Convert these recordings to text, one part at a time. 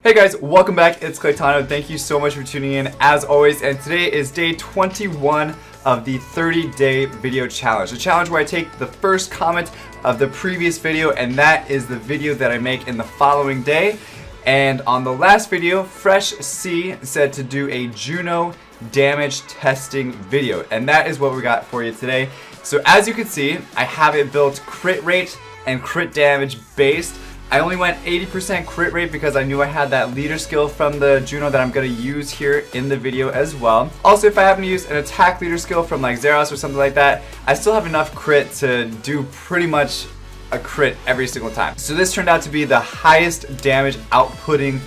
Hey guys, welcome back. It's Claytano. Thank you so much for tuning in as always. And today is day 21 of the 30-day video challenge. The challenge where I take the first comment of the previous video, and that is the video that I make in the following day. And on the last video, Fresh C said to do a JUNO damage testing video, and that is what we got for you today. So as you can see, I have it built crit rate and crit damage based. I only went 80% crit rate because I knew I had that leader skill from the JUNO that I'm going to use here in the video as well. Also, if I happen to use an attack leader skill from like Zeros or something like that, I still have enough crit to do pretty much a crit every single time. So this turned out to be the highest damage outputting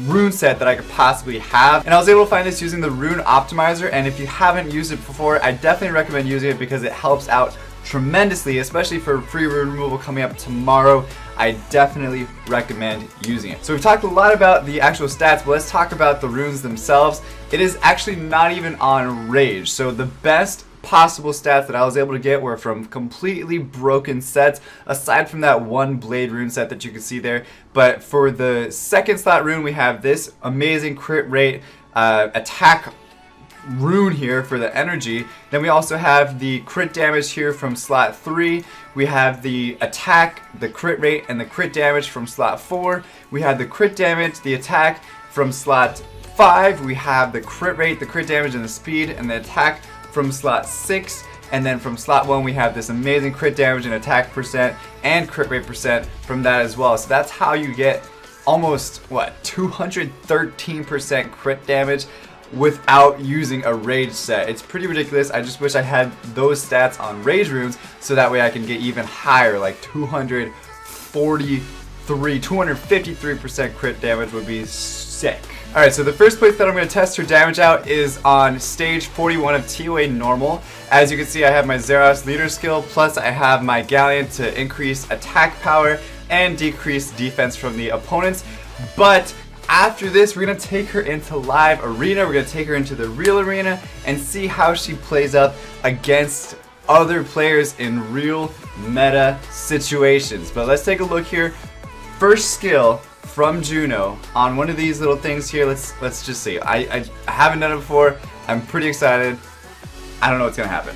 rune set that I could possibly have, and I was able to find this using the rune optimizer. And if you haven't used it before, I definitely recommend using it because it helps out tremendously, especially for free rune removal coming up tomorrow. I definitely recommend using it. So we've talked a lot about the actual stats, but let's talk about the runes themselves. It is actually not even on rage. So the best possible stats that I was able to get were from completely broken sets, aside from that one blade rune set that you can see there. But for the second slot rune, we have this amazing crit rate attack rune here for the energy. Then we also have the crit damage here from slot 3. We have the attack, the crit rate, and the crit damage from slot 4. We have the crit damage, the attack from slot 5. We have the crit rate, the crit damage, and the speed, and the attack from slot 6. And then from slot 1 we have this amazing crit damage and attack percent and crit rate percent from that as well. So that's how you get almost, what, 213% crit damage without using a rage set. It's pretty ridiculous. I just wish I had those stats on rage runes so that way I can get even higher, like 253% crit damage would be sick. Alright, so the first place that I'm going to test her damage out is on stage 41 of TOA normal. As you can see, I have my Zeros leader skill, plus I have my Galleon to increase attack power and decrease defense from the opponents. But after this, we're going to take her into live arena. We're going to take her into the real arena and see how she plays up against other players in real meta situations. But let's take a look here. First skill from JUNO on one of these little things here. Let's just see. I haven't done it before. I'm pretty excited. I don't know what's going to happen.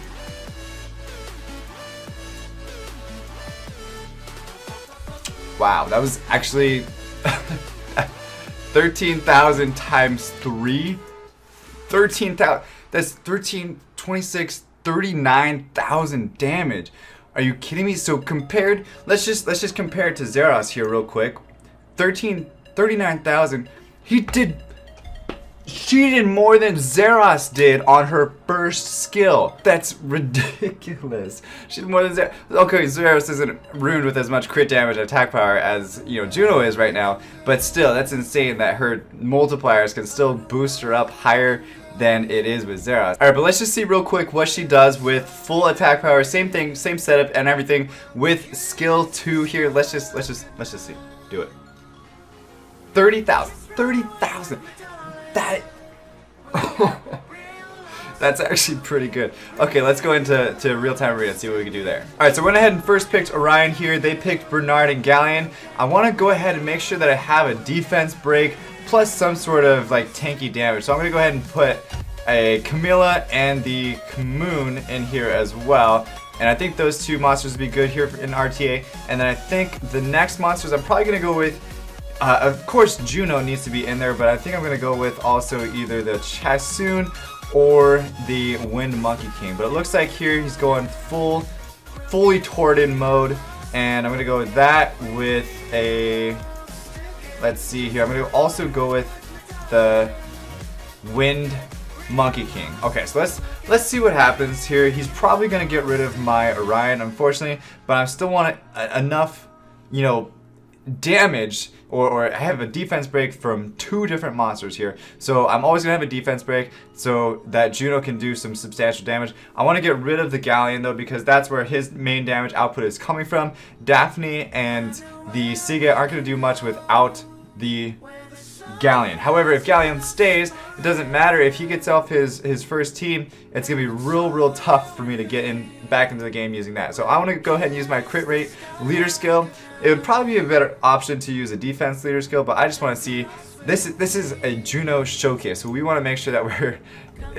Wow, that was actually 13,000 times 3. 13,000. That's 13, 26, 39,000 damage. Are you kidding me? So compared, let's just compare it to Zeros here real quick. 39,000. She did more than Zeros did on her first skill. That's ridiculous. She did more than Zeros. Okay, Zeros isn't ruined with as much crit damage and attack power as, you know, JUNO is right now, but still, that's insane that her multipliers can still boost her up higher than it is with Zeros. Alright, but let's just see real quick what she does with full attack power. Same thing, same setup and everything with skill 2 here. Let's just see. Do it. 30,000. 30,000. That that's actually pretty good. Okay, let's go into real-time arena and see what we can do there. Alright, so I went ahead and first picked Orion here. They picked Bernard and Galleon. I want to go ahead and make sure that I have a defense break plus some sort of like tanky damage. So I'm going to go ahead and put a Camilla and the Moon in here as well. And I think those two monsters would be good here in RTA. And then I think the next monsters I'm probably going to go with, of course, JUNO needs to be in there, but I think I'm going to go with also either the Chassoon or the Wind Monkey King. But it looks like here he's going fully Tordin mode, and I'm going to go with that with a, let's see here, I'm going to also go with the Wind Monkey King. Okay, so let's see what happens here. He's probably going to get rid of my Orion, unfortunately, but I still want enough, you know, damage, or I have a defense break from 2 different monsters here. So I'm always going to have a defense break so that JUNO can do some substantial damage. I want to get rid of the Galleon though, because that's where his main damage output is coming from. Daphne and the Siga aren't going to do much without the Galleon. However, if Galleon stays, it doesn't matter. If he gets off his first team, it's going to be real tough for me to get back into the game using that. So I want to go ahead and use my crit rate leader skill. It would probably be a better option to use a defense leader skill, but I just want to see this is a JUNO showcase, so we want to make sure that we're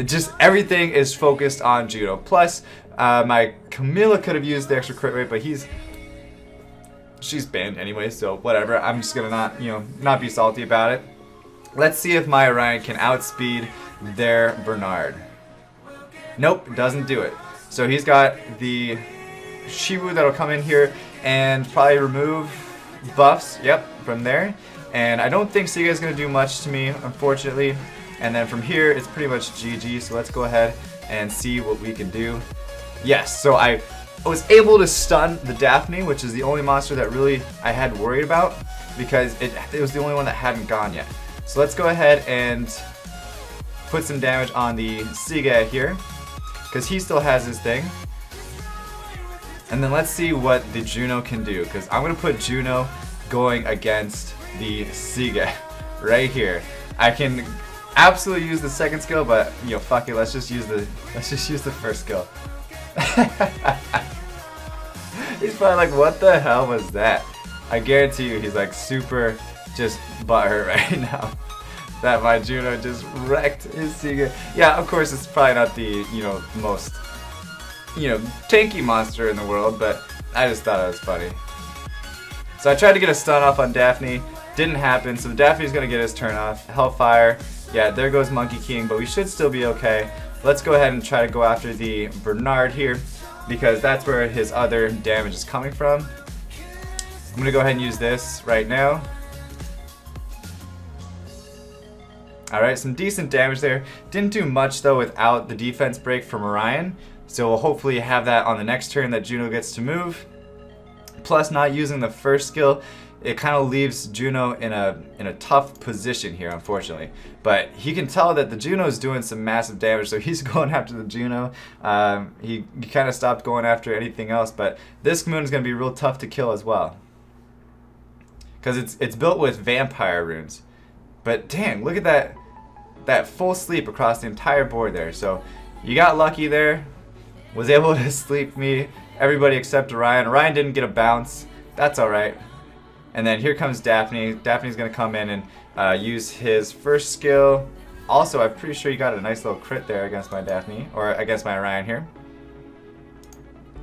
just everything is focused on JUNO. Plus, my Camilla could have used the extra crit rate, but she's banned anyway, so whatever. I'm just gonna not be salty about it. Let's see if my Orion can outspeed their Bernard. Nope, doesn't do it. So he's got the Shibu that'll come in here and probably remove buffs. Yep, from there. And I don't think Siga is gonna do much to me, unfortunately. And then from here, it's pretty much GG. So let's go ahead and see what we can do. Yes, so I was able to stun the Daphne, which is the only monster that really I had worried about because it was the only one that hadn't gone yet. So let's go ahead and put some damage on the Siga here because he still has his thing. And then let's see what the JUNO can do because I'm gonna put JUNO going against the Siga right here. I can absolutely use the second skill, but fuck it, let's just use the first skill. He's probably like, what the hell was that? I guarantee you he's like super just butthurt right now that my JUNO just wrecked his Siga. Yeah, of course it's probably not the most tanky monster in the world, but I just thought it was funny. So I tried to get a stun off on Daphne, didn't happen, so Daphne's gonna get his turn off. Hellfire, yeah, there goes Monkey King, but we should still be okay. Let's go ahead and try to go after the Bernard here because that's where his other damage is coming from. I'm gonna go ahead and use this right now. Alright, some decent damage there. Didn't do much though without the defense break from Orion, so we'll hopefully have that on the next turn that JUNO gets to move. Plus, not using the first skill, it kind of leaves JUNO in a tough position here, unfortunately. But he can tell that the JUNO is doing some massive damage, so he's going after the JUNO. He kind of stopped going after anything else, but this moon is going to be real tough to kill as well. Because it's built with vampire runes. But dang, look at that full sleep across the entire board there. So you got lucky there. Was able to sleep me, everybody except Orion. Orion didn't get a bounce. That's alright. And then here comes Daphne. Daphne's going to come in and use his first skill. Also, I'm pretty sure you got a nice little crit there against my Daphne, or against my Orion here.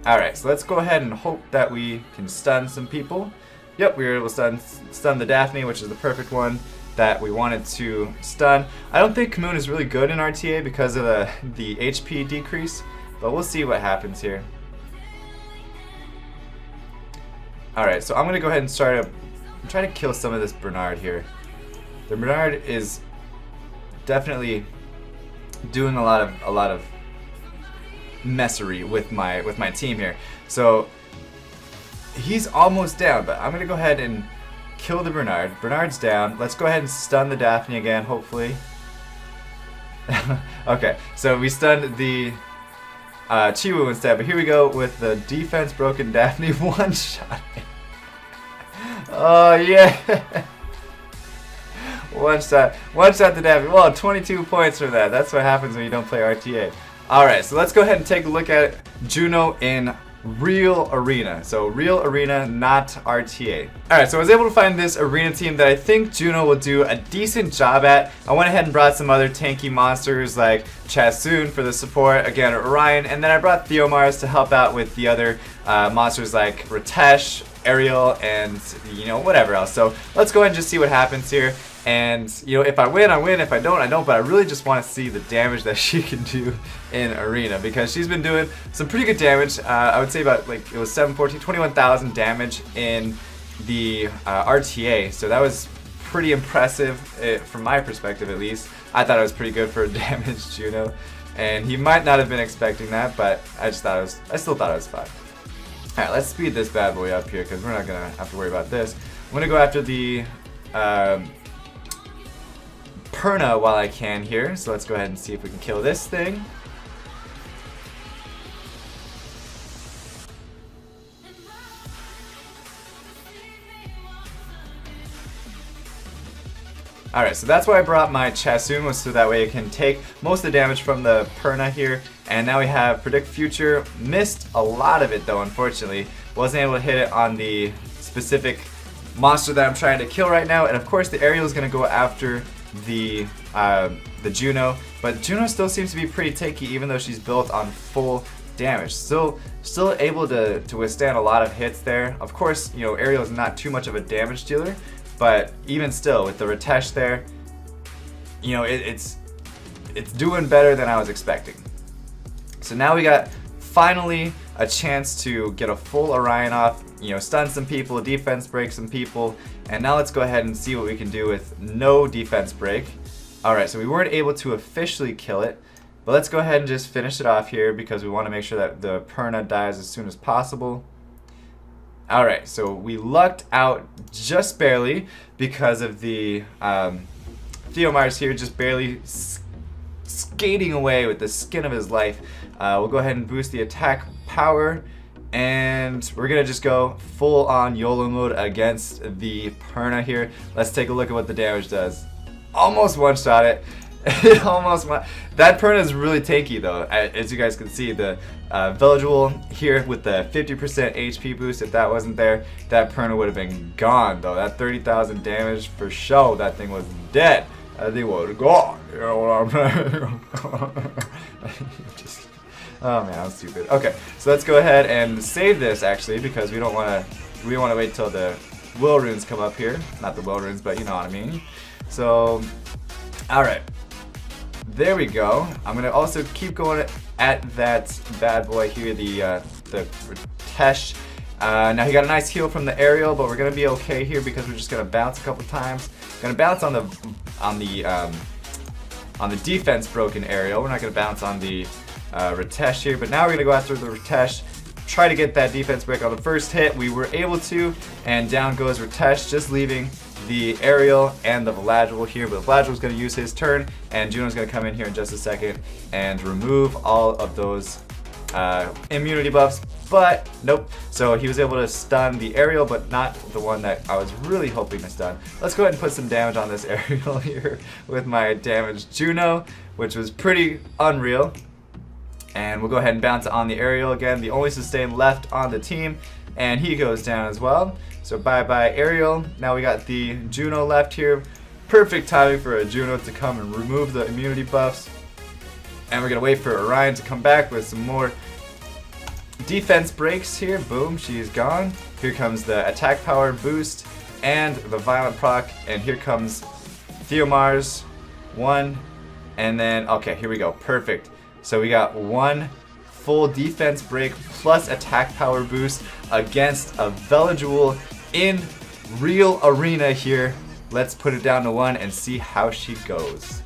Alright, so let's go ahead and hope that we can stun some people. Yep, we were able to stun the Daphne, which is the perfect one that we wanted to stun. I don't think Kamoon is really good in RTA because of the HP decrease, but we'll see what happens here. Alright, so I'm going to go ahead and try to kill some of this Bernard here. The Bernard is definitely doing a lot of messery with my team here. So he's almost down, but I'm going to go ahead and kill the Bernard. Bernard's down. Let's go ahead and stun the Daphne again, hopefully. Okay, so we stunned the Chiwu instead, but here we go with the defense broken Daphne one shot. Oh yeah! One shot to Daphne. Well, 22 points for that. That's what happens when you don't play RTA. Alright, so let's go ahead and take a look at JUNO in real arena. So real arena, not RTA. Alright, so I was able to find this arena team that I think JUNO will do a decent job at. I went ahead and brought some other tanky monsters like Chasun for the support, again Orion, and then I brought Theomars to help out with the other monsters like Ritesh, Ariel, and whatever else. So let's go ahead and just see what happens here. And if I win, I win. If I don't, I don't. But I really just want to see the damage that she can do in arena because she's been doing some pretty good damage. I would say about it was 21,000 damage in the RTA. So that was pretty impressive from my perspective, at least. I thought it was pretty good for a damaged JUNO, and he might not have been expecting that, but I still thought it was fun. All right, let's speed this bad boy up here because we're not gonna have to worry about this. I'm gonna go after the Perna while I can here, so let's go ahead and see if we can kill this thing. Alright, so that's why I brought my Chasun, was so that way it can take most of the damage from the Perna here. And now we have Predict Future. Missed a lot of it though, unfortunately. Wasn't able to hit it on the specific monster that I'm trying to kill right now. And of course the aerial is going to go after the JUNO, but JUNO still seems to be pretty tanky even though she's built on full damage. Still able to withstand a lot of hits there. Of course, you know, aerial is not too much of a damage dealer, but even still with the Ritesh there, you know, it's doing better than I was expecting. So now we got finally a chance to get a full Orion off, you know, stun some people, defense break some people, and now let's go ahead and see what we can do with no defense break. Alright, so we weren't able to officially kill it, but let's go ahead and just finish it off here because we want to make sure that the Perna dies as soon as possible. Alright, so we lucked out just barely because of the Theomars here just barely skating away with the skin of his life. We'll go ahead and boost the attack power, and we're gonna just go full on YOLO mode against the Perna here. Let's take a look at what the damage does. Almost one-shot it. It almost went. That Perna is really tanky though. As you guys can see, the Villagewell here with the 50% HP boost, if that wasn't there, that Perna would have been gone though. That 30,000 damage for sure, that thing was dead. That thing was gone. You know what I'm saying? Oh man, I'm stupid. Okay, so let's go ahead and save this actually because we don't want to wait till the will runes come up here. Not the will runes, but you know what I mean. So, all right. There we go. I'm gonna also keep going at that bad boy here, the Ritesh. Now he got a nice heal from the aerial, but we're gonna be okay here because we're just gonna bounce a couple times. Gonna bounce on the defense broken aerial. We're not gonna bounce on the Ritesh here, but now we're gonna go after the Ritesh. Try to get that defense break on the first hit. We were able to, and down goes Ritesh, just leaving the aerial and the Villagewell here, but Villagewell's going to use his turn, and Juno's going to come in here in just a second and remove all of those immunity buffs, but nope. So he was able to stun the aerial, but not the one that I was really hoping to stun. Let's go ahead and put some damage on this aerial here with my damaged Juno, which was pretty unreal. And we'll go ahead and bounce on the aerial again, the only sustain left on the team, and he goes down as well. So bye-bye aerial. Now we got the Juno left here. Perfect timing for a Juno to come and remove the immunity buffs. And we're gonna wait for Orion to come back with some more defense breaks here. Boom, she's gone. Here comes the attack power boost and the violent proc, and here comes Theomars, one, and then, okay, here we go, perfect. So we got one full defense break plus attack power boost against a Villagewell in real arena here. Let's put it down to 1 and see how she goes.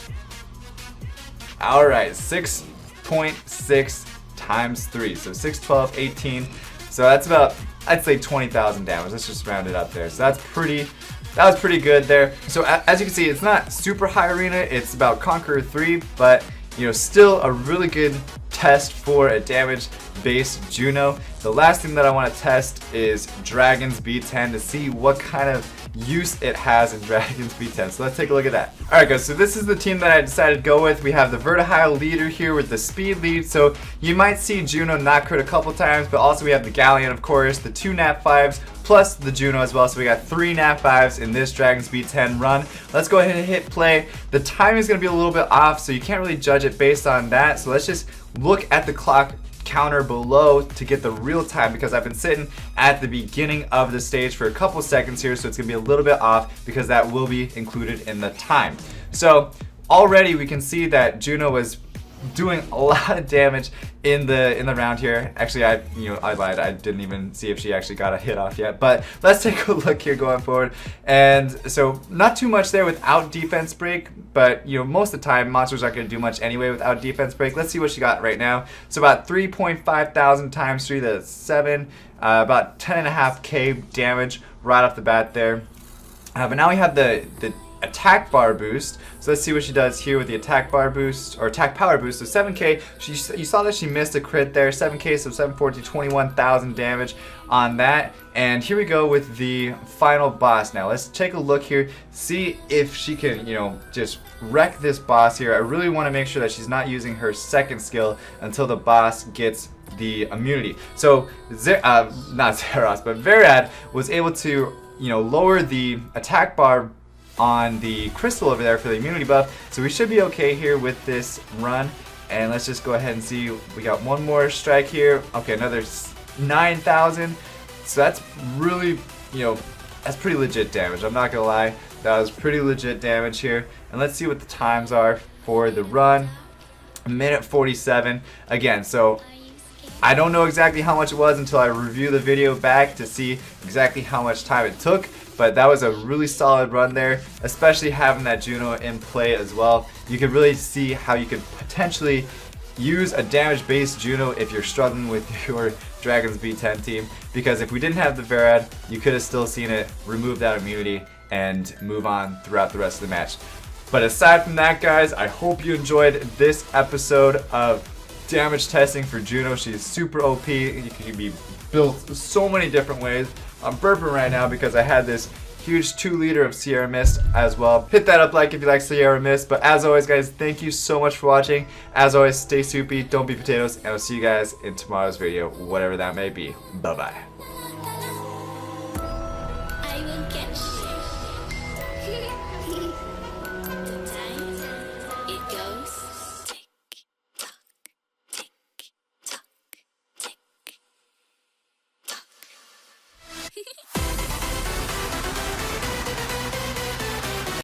Alright, 6.6 times 3, so 6, 12, 18. So that's about, I'd say 20,000 damage. Let's just round it up there. So that was pretty good there. So as you can see, it's not super high arena. It's about Conqueror 3, but you know, still a really good test for a damage-based Juno. The last thing that I want to test is Dragon's B10 to see what kind of use it has in Dragon's B10. So let's take a look at that. Alright guys, so this is the team that I decided to go with. We have the Vertihile leader here with the speed lead. So you might see Juno not crit a couple times, but also we have the Galleon, of course, the 2 nat 5s, plus the Juno as well. So we got 3 nat 5s in this Dragon's B10 run. Let's go ahead and hit play. The time is going to be a little bit off, so you can't really judge it based on that. So let's just look at the clock counter below to get the real time, because I've been sitting at the beginning of the stage for a couple seconds here, so it's gonna be a little bit off because that will be included in the time. So already we can see that Juno was doing a lot of damage in the round here. Actually, I lied. I didn't even see if she actually got a hit off yet. But let's take a look here going forward. And so not too much there without defense break, but you know, most of the time monsters aren't going to do much anyway without defense break. Let's see what she got right now. So about 3.5 thousand times 3, that's 7, about 10.5k damage right off the bat there. But now we have the attack bar boost. So let's see what she does here with the attack bar boost, or attack power boost. So 7k, you saw that she missed a crit there. 7k, so 740, 21,000 damage on that. And here we go with the final boss now. Let's take a look here, see if she can, you know, just wreck this boss here. I really want to make sure that she's not using her second skill until the boss gets the immunity. So not Zeros, but Verad was able to lower the attack bar on the crystal over there for the immunity buff. So we should be okay here with this run. And let's just go ahead and see. We got one more strike here. Okay, another 9,000. So that's really, that's pretty legit damage. I'm not gonna lie. That was pretty legit damage here. And let's see what the times are for the run. 1:47. Again, so I don't know exactly how much it was until I review the video back to see exactly how much time it took. But that was a really solid run there, especially having that JUNO in play as well. You could really see how you could potentially use a damage-based JUNO if you're struggling with your Dragon's B10 team, because if we didn't have the Varad, you could have still seen it remove that immunity and move on throughout the rest of the match. But aside from that, guys, I hope you enjoyed this episode of damage testing for JUNO. She is super OP. You can be built so many different ways. I'm burping right now because I had this huge 2-liter of Sierra Mist as well. Hit that up like if you like Sierra Mist. But as always, guys, thank you so much for watching. As always, stay soupy, don't be potatoes, and I'll see you guys in tomorrow's video, whatever that may be. Bye-bye.